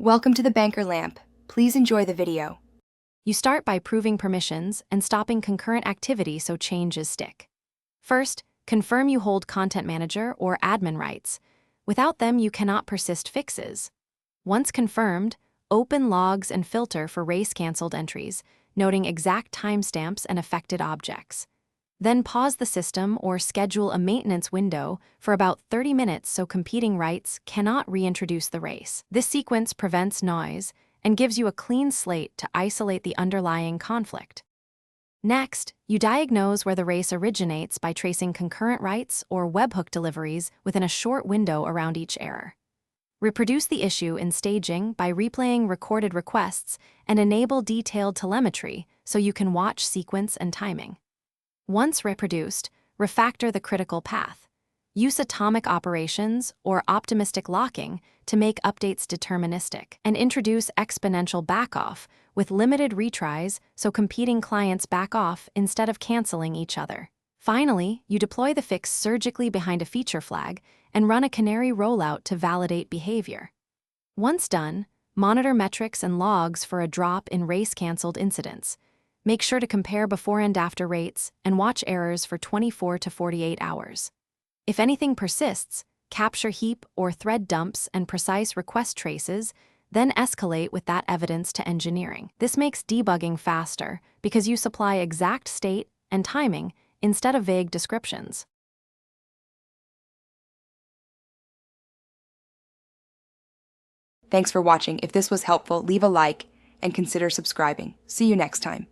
Welcome to the Banker Lamp. Please enjoy the video. You start by proving permissions and stopping concurrent activity so changes stick. First, confirm you hold Content Manager or admin rights. Without them, you cannot persist fixes. Once confirmed, open logs and filter for race-canceled entries, noting exact timestamps and affected objects. Then pause the system or schedule a maintenance window for about 30 minutes so competing rights cannot reintroduce the race. This sequence prevents noise and gives you a clean slate to isolate the underlying conflict. Next, you diagnose where the race originates by tracing concurrent rights or webhook deliveries within a short window around each error. Reproduce the issue in staging by replaying recorded requests and enable detailed telemetry so you can watch sequence and timing. Once reproduced, refactor the critical path. Use atomic operations or optimistic locking to make updates deterministic, and introduce exponential backoff with limited retries so competing clients back off instead of canceling each other. Finally, you deploy the fix surgically behind a feature flag and run a canary rollout to validate behavior. Once done, monitor metrics and logs for a drop in race-canceled incidents. Make sure to compare before and after rates and watch errors for 24 to 48 hours. If anything persists, capture heap or thread dumps and precise request traces, then escalate with that evidence to engineering. This makes debugging faster because you supply exact state and timing instead of vague descriptions. Thanks for watching. If this was helpful, leave a like and consider subscribing. See you next time.